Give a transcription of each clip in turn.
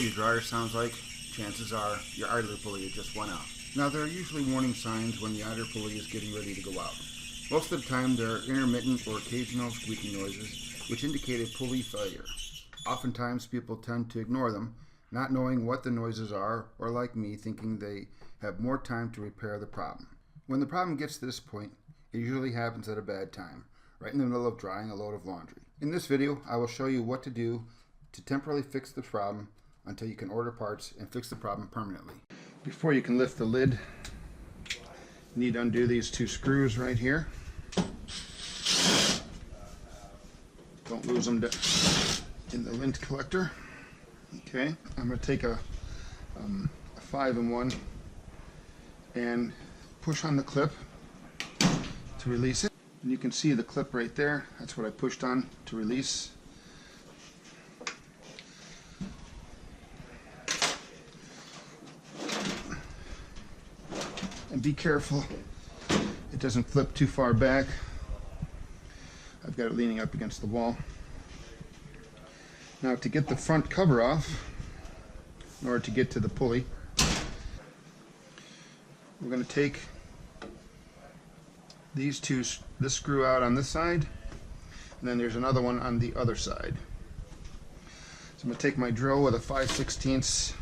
what your dryer sounds like, chances are your idler pulley just went out. Now there are usually warning signs when the idler pulley is getting ready to go out. Most of the time there are intermittent or occasional squeaking noises which indicate a pulley failure. Oftentimes people tend to ignore them, not knowing what the noises are, or like me, thinking they have more time to repair the problem. When the problem gets to this point, it usually happens at a bad time, right in the middle of drying a load of laundry. In this video, I will show you what to do to temporarily fix the problem until you can order parts and fix the problem permanently. Before you can lift the lid, you need to undo these two screws right here. Don't lose them in the lint collector. Okay, I'm going to take a 5-in-1 and push on the clip to release it. And you can see the clip right there. That's what I pushed on to release. And be careful it doesn't flip too far back. I've got it leaning up against the wall. Now to get the front cover off, in order to get to the pulley, we're going to take this screw out on this side, and then there's another one on the other side. So I'm going to take my drill with a 5/16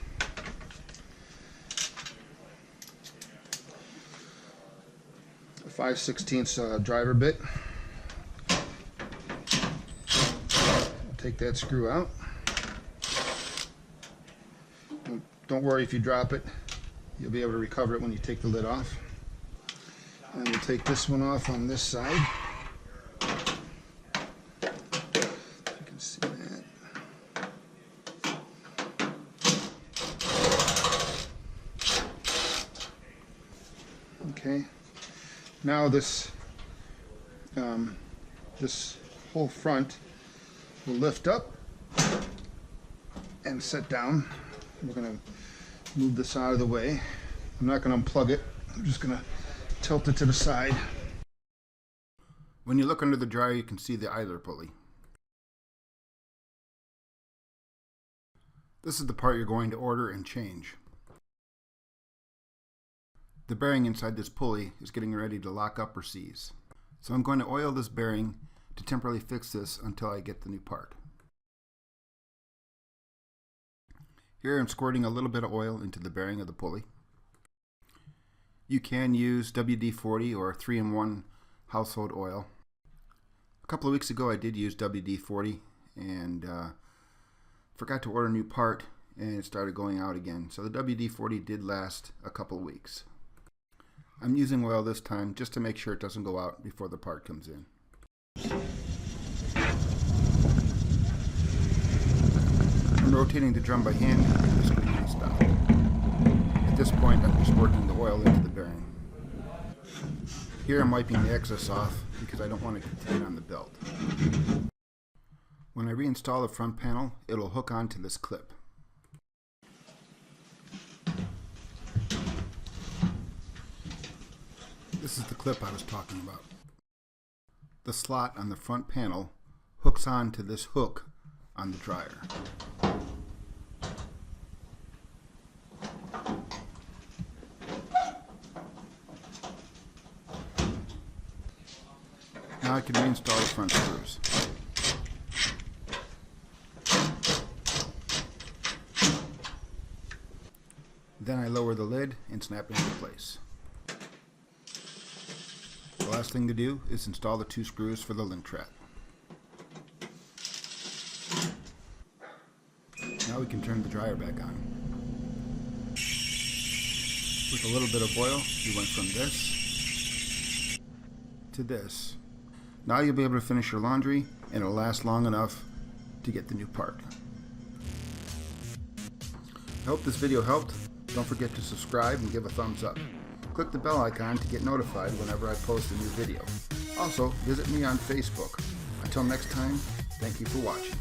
driver bit. Take that screw out. Don't worry if you drop it, you'll be able to recover it when you take the lid off. And we'll take this one off on this side. You can see that. Okay. Now this whole front will lift up and set down. We're going to move this out of the way. I'm not going to unplug it. I'm just going to tilt it to the side. When you look under the dryer, you can see the idler pulley. This is the part you're going to order and change. The bearing inside this pulley is getting ready to lock up or seize. So I'm going to oil this bearing to temporarily fix this until I get the new part. Here I'm squirting a little bit of oil into the bearing of the pulley. You can use WD-40 or 3-in-1 household oil. A couple of weeks ago I did use WD-40 and forgot to order a new part, and it started going out again. So the WD-40 did last a couple of weeks. I'm using oil this time just to make sure it doesn't go out before the part comes in. I'm rotating the drum by hand to bring the squeaking stop. At this point I'm just working the oil into the bearing. Here I'm wiping the excess off because I don't want to contain on the belt. When I reinstall the front panel, it'll hook onto this clip. This is the clip I was talking about. The slot on the front panel hooks on to this hook on the dryer. Now I can reinstall the front screws. Then I lower the lid and snap it into place. The last thing to do is install the two screws for the lint trap. Now we can turn the dryer back on. With a little bit of oil, we went from this to this. Now you'll be able to finish your laundry, and it'll last long enough to get the new part. I hope this video helped. Don't forget to subscribe and give a thumbs up. Click the bell icon to get notified whenever I post a new video. Also, visit me on Facebook. Until next time, thank you for watching.